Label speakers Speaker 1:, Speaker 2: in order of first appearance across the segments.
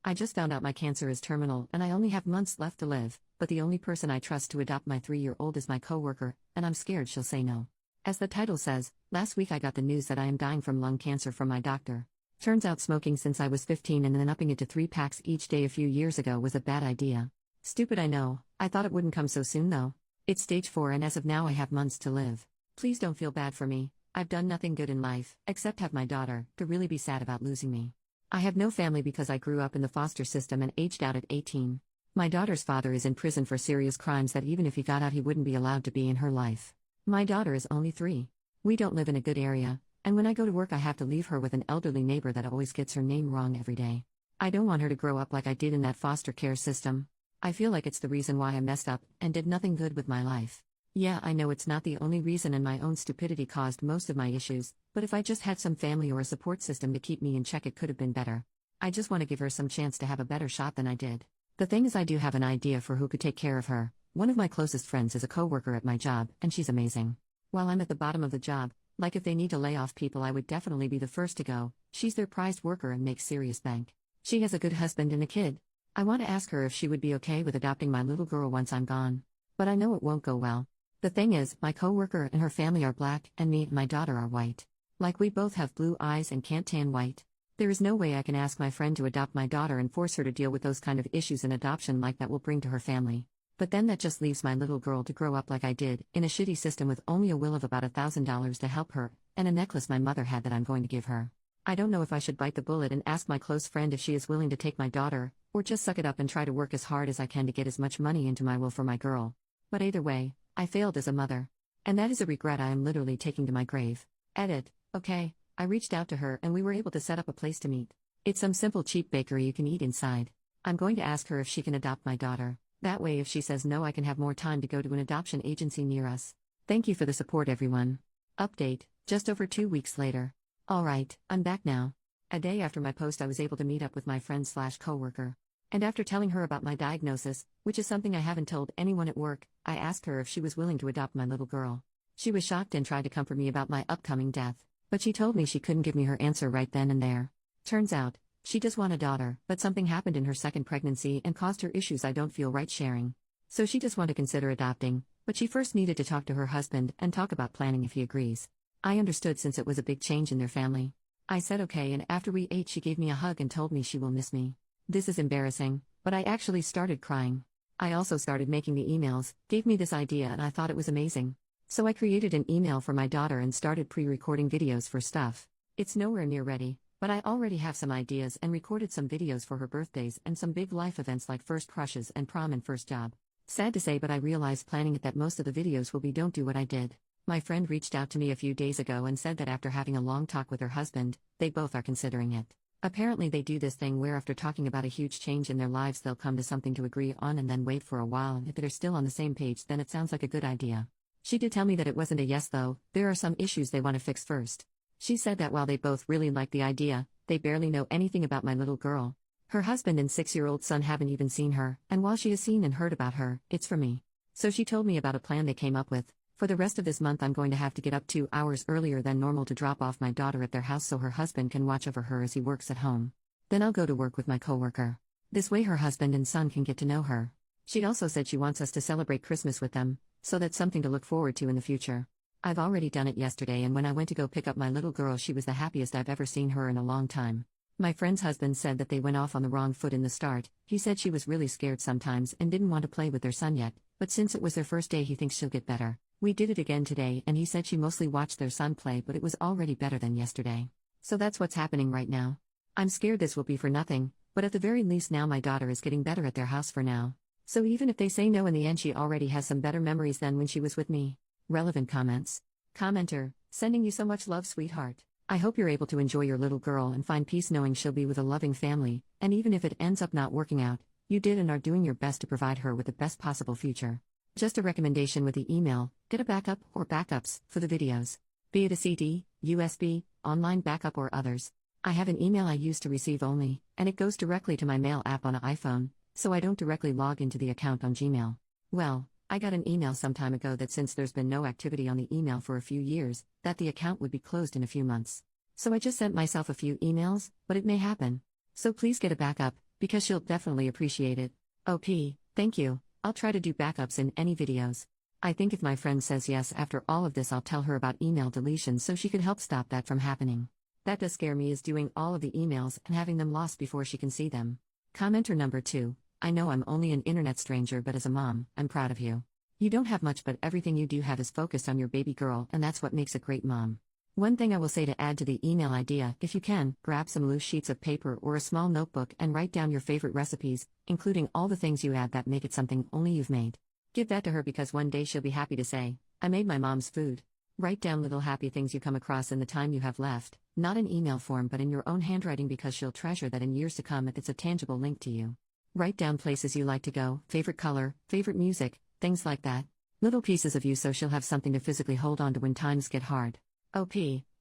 Speaker 1: I just found out my cancer is terminal and I only have months left to live, but the only person I trust to adopt my 3-year-old is my coworker, and I'm scared she'll say no. As the title says, last week I got the news that I am dying from lung cancer from my doctor. Turns out smoking since I was 15 and then upping it to 3 packs each day a few years ago was a bad idea. Stupid, I know. I thought it wouldn't come so soon though. It's stage 4 and as of now I have months to live. Please don't feel bad for me. I've done nothing good in life, except have my daughter, to really be sad about losing me. I have no family because I grew up in the foster system and aged out at 18. My daughter's father is in prison for serious crimes that even if he got out he wouldn't be allowed to be in her life. My daughter is only 3. We don't live in a good area, and when I go to work I have to leave her with an elderly neighbor that always gets her name wrong every day. I don't want her to grow up like I did in that foster care system. I feel like it's the reason why I messed up and did nothing good with my life. Yeah, I know it's not the only reason and my own stupidity caused most of my issues, but if I just had some family or a support system to keep me in check it could have been better. I just want to give her some chance to have a better shot than I did. The thing is I do have an idea for who could take care of her. One of my closest friends is a coworker at my job, and she's amazing. While I'm at the bottom of the job, like if they need to lay off people I would definitely be the first to go, she's their prized worker and makes serious bank. She has a good husband and a kid. I want to ask her if she would be okay with adopting my little girl once I'm gone. But I know it won't go well. The thing is, my coworker and her family are black, and me and my daughter are white. Like we both have blue eyes and can't tan white. There is no way I can ask my friend to adopt my daughter and force her to deal with those kind of issues an adoption like that will bring to her family. But then that just leaves my little girl to grow up like I did, in a shitty system with only a will of about $1,000 to help her, and a necklace my mother had that I'm going to give her. I don't know if I should bite the bullet and ask my close friend if she is willing to take my daughter, or just suck it up and try to work as hard as I can to get as much money into my will for my girl. But either way, I failed as a mother. And that is a regret I am literally taking to my grave. Edit. Okay, I reached out to her and we were able to set up a place to meet. It's some simple cheap bakery you can eat inside. I'm going to ask her if she can adopt my daughter. That way if she says no I can have more time to go to an adoption agency near us. Thank you for the support everyone. Update, just over 2 weeks later. Alright, I'm back now. A day after my post I was able to meet up with my friend/coworker. And after telling her about my diagnosis, which is something I haven't told anyone at work, I asked her if she was willing to adopt my little girl. She was shocked and tried to comfort me about my upcoming death, but she told me she couldn't give me her answer right then and there. Turns out, she does want a daughter, but something happened in her second pregnancy and caused her issues I don't feel right sharing. So she does want to consider adopting, but she first needed to talk to her husband and talk about planning if he agrees. I understood since it was a big change in their family. I said okay, and after we ate she gave me a hug and told me she will miss me. This is embarrassing, but I actually started crying. I also started making the emails, gave me this idea and I thought it was amazing. So I created an email for my daughter and started pre-recording videos for stuff. It's nowhere near ready, but I already have some ideas and recorded some videos for her birthdays and some big life events like first crushes and prom and first job. Sad to say, but I realized planning it that most of the videos will be don't do what I did. My friend reached out to me a few days ago and said that after having a long talk with her husband, they both are considering it. Apparently they do this thing where after talking about a huge change in their lives they'll come to something to agree on and then wait for a while, and if they're still on the same page then it sounds like a good idea. She did tell me that it wasn't a yes though, there are some issues they want to fix first. She said that while they both really like the idea, they barely know anything about my little girl. Her husband and 6-year-old son haven't even seen her, and while she has seen and heard about her, it's for me. So she told me about a plan they came up with. For the rest of this month I'm going to have to get up 2 hours earlier than normal to drop off my daughter at their house so her husband can watch over her as he works at home. Then I'll go to work with my coworker. This way her husband and son can get to know her. She also said she wants us to celebrate Christmas with them, so that's something to look forward to in the future. I've already done it yesterday, and when I went to go pick up my little girl she was the happiest I've ever seen her in a long time. My friend's husband said that they went off on the wrong foot in the start. He said she was really scared sometimes and didn't want to play with their son yet, but since it was their first day he thinks she'll get better. We did it again today and he said she mostly watched their son play, but it was already better than yesterday. So that's what's happening right now. I'm scared this will be for nothing, but at the very least now my daughter is getting better at their house for now. So even if they say no in the end she already has some better memories than when she was with me. Relevant comments. Commenter, sending you so much love sweetheart. I hope you're able to enjoy your little girl and find peace knowing she'll be with a loving family, and even if it ends up not working out, you did and are doing your best to provide her with the best possible future. Just a recommendation with the email, get a backup or backups for the videos. Be it a CD, USB, online backup or others. I have an email I use to receive only, and it goes directly to my mail app on an iPhone, so I don't directly log into the account on Gmail. Well, I got an email some time ago that since there's been no activity on the email for a few years, that the account would be closed in a few months. So I just sent myself a few emails, but it may happen. So please get a backup, because she'll definitely appreciate it. OP, thank you. I'll try to do backups in any videos. I think if my friend says yes after all of this, I'll tell her about email deletion so she could help stop that from happening. That does scare me, is doing all of the emails and having them lost before she can see them. Commenter number 2. I know I'm only an internet stranger, but as a mom, I'm proud of you. You don't have much, but everything you do have is focused on your baby girl, and that's what makes a great mom. One thing I will say to add to the email idea: if you can, grab some loose sheets of paper or a small notebook and write down your favorite recipes, including all the things you add that make it something only you've made. Give that to her, because one day she'll be happy to say, I made my mom's food. Write down little happy things you come across in the time you have left, not in email form but in your own handwriting, because she'll treasure that in years to come if it's a tangible link to you. Write down places you like to go, favorite color, favorite music, things like that. Little pieces of you, so she'll have something to physically hold on to when times get hard. OP,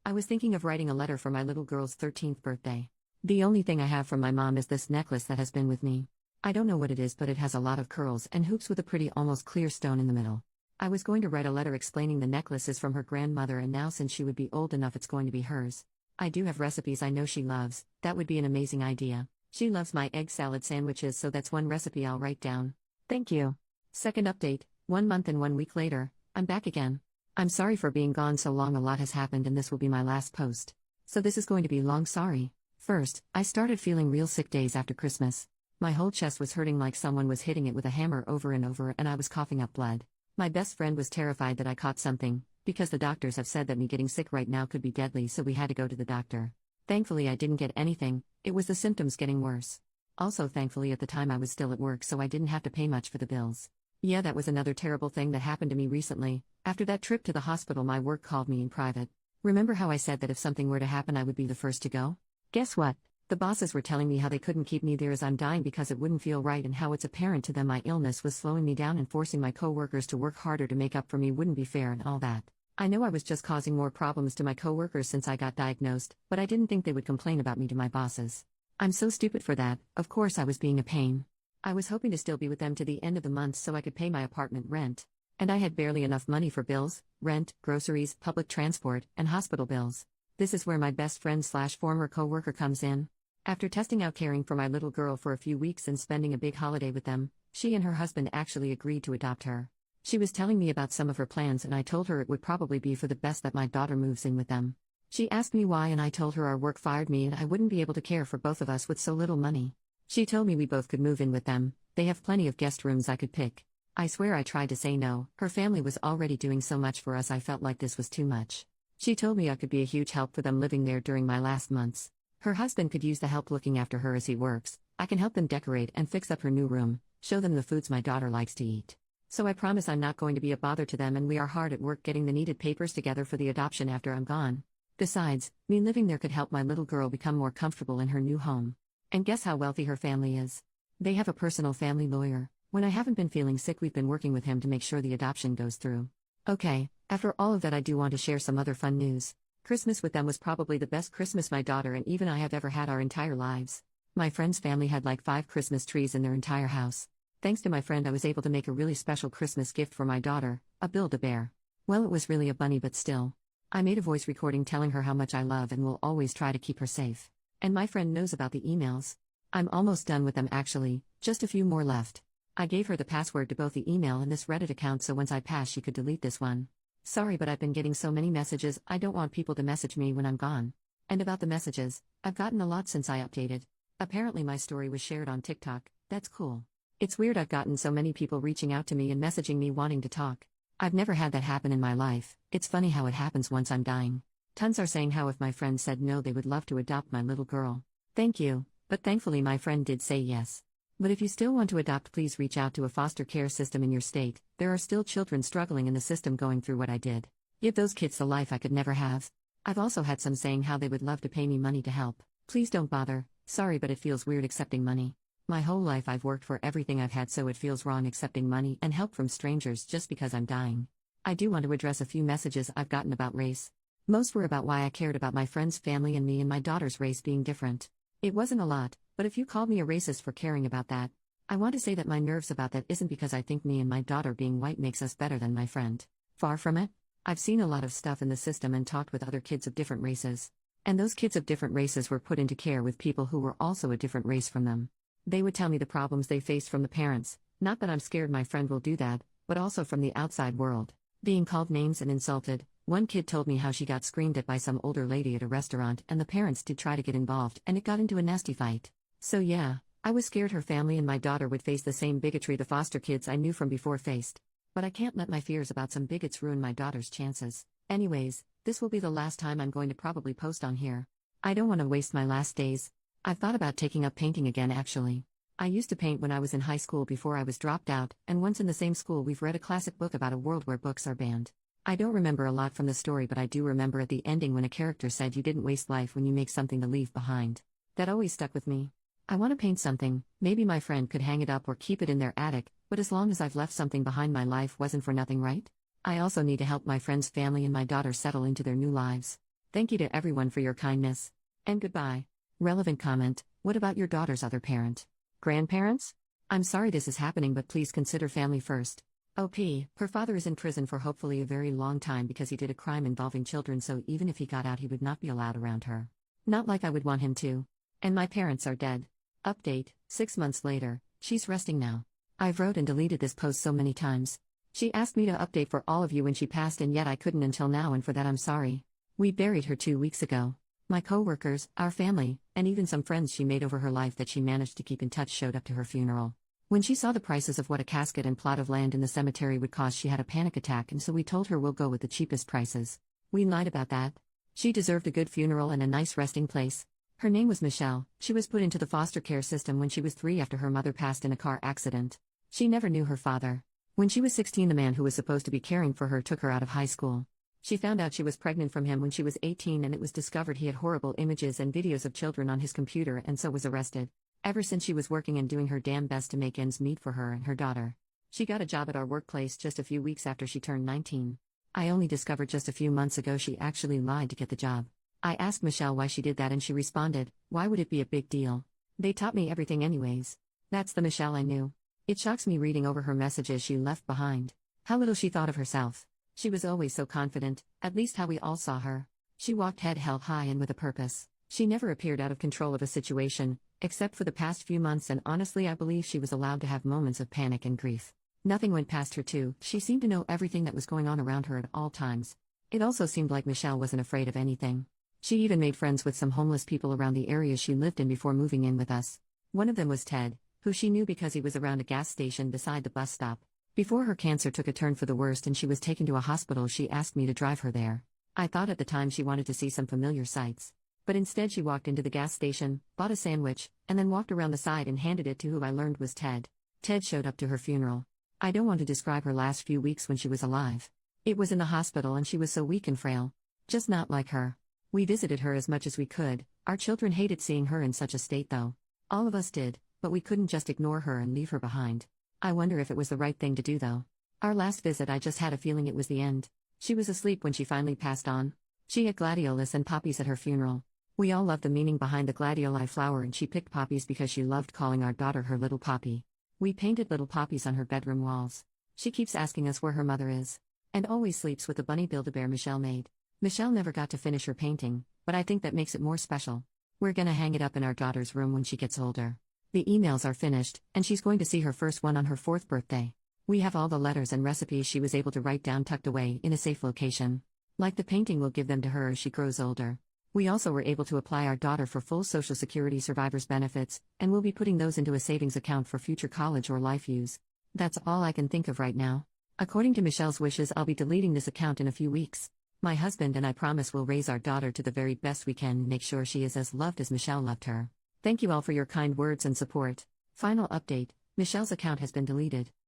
Speaker 1: I was thinking of writing a letter for my little girl's 13th birthday. The only thing I have from my mom is this necklace that has been with me. I don't know what it is, but it has a lot of curls and hoops with a pretty almost clear stone in the middle. I was going to write a letter explaining the necklace is from her grandmother, and now since she would be old enough it's going to be hers. I do have recipes I know she loves. That would be an amazing idea. She loves my egg salad sandwiches, so that's one recipe I'll write down. Thank you. Second update, 1 month and 1 week later, I'm back again. I'm sorry for being gone so long, a lot has happened and this will be my last post. So this is going to be long sorry. First, I started feeling real sick days after Christmas. My whole chest was hurting like someone was hitting it with a hammer over and over, and I was coughing up blood. My best friend was terrified that I caught something, because the doctors have said that me getting sick right now could be deadly, so we had to go to the doctor. Thankfully I didn't get anything, it was the symptoms getting worse. Also thankfully at the time I was still at work, so I didn't have to pay much for the bills. Yeah, that was another terrible thing that happened to me recently. After that trip to the hospital, my work called me in private. Remember how I said that if something were to happen I would be the first to go? Guess what? The bosses were telling me how they couldn't keep me there as I'm dying because it wouldn't feel right, and how it's apparent to them my illness was slowing me down and forcing my coworkers to work harder to make up for me wouldn't be fair and all that. I know I was just causing more problems to my coworkers since I got diagnosed, but I didn't think they would complain about me to my bosses. I'm so stupid for that. Of course I was being a pain. I was hoping to still be with them to the end of the month so I could pay my apartment rent. And I had barely enough money for bills, rent, groceries, public transport, and hospital bills. This is where my best friend / former coworker comes in. After testing out caring for my little girl for a few weeks and spending a big holiday with them, she and her husband actually agreed to adopt her. She was telling me about some of her plans, and I told her it would probably be for the best that my daughter moves in with them. She asked me why, and I told her our work fired me and I wouldn't be able to care for both of us with so little money. She told me we both could move in with them. They have plenty of guest rooms I could pick. I swear I tried to say no. Her family was already doing so much for us, I felt like this was too much. She told me I could be a huge help for them living there during my last months. Her husband could use the help looking after her as he works. I can help them decorate and fix up her new room, show them the foods my daughter likes to eat. So I promise I'm not going to be a bother to them, and we are hard at work getting the needed papers together for the adoption after I'm gone. Besides, me living there could help my little girl become more comfortable in her new home. And guess how wealthy her family is? They have a personal family lawyer. When I haven't been feeling sick, we've been working with him to make sure the adoption goes through. Okay, after all of that, I do want to share some other fun news. Christmas with them was probably the best Christmas my daughter and even I have ever had our entire lives. My friend's family had like 5 Christmas trees in their entire house. Thanks to my friend, I was able to make a really special Christmas gift for my daughter, a Build-A-Bear. Well, it was really a bunny, but still. I made a voice recording telling her how much I love and will always try to keep her safe. And my friend knows about the emails. I'm almost done with them actually, just a few more left. I gave her the password to both the email and this Reddit account so once I pass she could delete this one. Sorry, but I've been getting so many messages, I don't want people to message me when I'm gone. And about the messages, I've gotten a lot since I updated. Apparently my story was shared on TikTok. That's cool. It's weird I've gotten so many people reaching out to me and messaging me wanting to talk. I've never had that happen in my life. It's funny how it happens once I'm dying. Tons are saying how if my friend said no they would love to adopt my little girl. Thank you, but thankfully my friend did say yes. But if you still want to adopt, please reach out to a foster care system in your state. There are still children struggling in the system going through what I did. Give those kids the life I could never have. I've also had some saying how they would love to pay me money to help. Please don't bother. Sorry, but it feels weird accepting money. My whole life I've worked for everything I've had, so it feels wrong accepting money and help from strangers just because I'm dying. I do want to address a few messages I've gotten about race. Most were about why I cared about my friend's family and me and my daughter's race being different. It wasn't a lot, but if you called me a racist for caring about that, I want to say that my nerves about that isn't because I think me and my daughter being white makes us better than my friend. Far from it. I've seen a lot of stuff in the system and talked with other kids of different races. And those kids of different races were put into care with people who were also a different race from them. They would tell me the problems they faced from the parents, not that I'm scared my friend will do that, but also from the outside world. Being called names and insulted, one kid told me how she got screamed at by some older lady at a restaurant and the parents did try to get involved and it got into a nasty fight. So yeah, I was scared her family and my daughter would face the same bigotry the foster kids I knew from before faced. But I can't let my fears about some bigots ruin my daughter's chances. Anyways, this will be the last time I'm going to probably post on here. I don't want to waste my last days. I've thought about taking up painting again actually. I used to paint when I was in high school before I was dropped out, and once in the same school we've read a classic book about a world where books are banned. I don't remember a lot from the story, but I do remember at the ending when a character said you didn't waste life when you make something to leave behind. That always stuck with me. I want to paint something, maybe my friend could hang it up or keep it in their attic, but as long as I've left something behind, my life wasn't for nothing, right? I also need to help my friend's family and my daughter settle into their new lives. Thank you to everyone for your kindness. And goodbye. Relevant comment: what about your daughter's other parent? Grandparents? I'm sorry this is happening, but please consider family first. OP, her father is in prison for hopefully a very long time because he did a crime involving children, so even if he got out he would not be allowed around her. Not like I would want him to. And my parents are dead. Update, 6 months later, she's resting now. I've wrote and deleted this post so many times. She asked me to update for all of you when she passed and yet I couldn't until now, and for that I'm sorry. We buried her 2 weeks ago. My co-workers, our family, and even some friends she made over her life that she managed to keep in touch showed up to her funeral. When she saw the prices of what a casket and plot of land in the cemetery would cost, she had a panic attack, and so we told her we'll go with the cheapest prices. We lied about that. She deserved a good funeral and a nice resting place. Her name was Michelle. She was put into the foster care system when she was 3 after her mother passed in a car accident. She never knew her father. When she was 16, the man who was supposed to be caring for her took her out of high school. She found out she was pregnant from him when she was 18, and it was discovered he had horrible images and videos of children on his computer, and so was arrested. Ever since, she was working and doing her damn best to make ends meet for her and her daughter. She got a job at our workplace just a few weeks after she turned 19. I only discovered just a few months ago she actually lied to get the job. I asked Michelle why she did that and she responded, "Why would it be a big deal? They taught me everything anyways." That's the Michelle I knew. It shocks me reading over her messages she left behind. How little she thought of herself. She was always so confident, at least how we all saw her. She walked head held high and with a purpose. She never appeared out of control of a situation, except for the past few months, and honestly I believe she was allowed to have moments of panic and grief. Nothing went past her too. She seemed to know everything that was going on around her at all times. It also seemed like Michelle wasn't afraid of anything. She even made friends with some homeless people around the area she lived in before moving in with us. One of them was Ted, who she knew because he was around a gas station beside the bus stop. Before her cancer took a turn for the worst and she was taken to a hospital, she asked me to drive her there. I thought at the time she wanted to see some familiar sights. But instead she walked into the gas station, bought a sandwich, and then walked around the side and handed it to who I learned was Ted. Ted showed up to her funeral. I don't want to describe her last few weeks when she was alive. It was in the hospital and she was so weak and frail. Just not like her. We visited her as much as we could. Our children hated seeing her in such a state though. All of us did, but we couldn't just ignore her and leave her behind. I wonder if it was the right thing to do though. Our last visit I just had a feeling it was the end. She was asleep when she finally passed on. She had gladiolus and poppies at her funeral. We all loved the meaning behind the gladioli flower, and she picked poppies because she loved calling our daughter her little poppy. We painted little poppies on her bedroom walls. She keeps asking us where her mother is. And always sleeps with the bunny Build-A-Bear Michelle made. Michelle never got to finish her painting, but I think that makes it more special. We're gonna hang it up in our daughter's room when she gets older. The emails are finished, and she's going to see her first one on her 4th birthday. We have all the letters and recipes she was able to write down tucked away in a safe location. Like the painting, we'll give them to her as she grows older. We also were able to apply our daughter for full Social Security survivors benefits, and we'll be putting those into a savings account for future college or life use. That's all I can think of right now. According to Michelle's wishes, I'll be deleting this account in a few weeks. My husband and I promise we'll raise our daughter to the very best we can and make sure she is as loved as Michelle loved her. Thank you all for your kind words and support. Final update: Michelle's account has been deleted.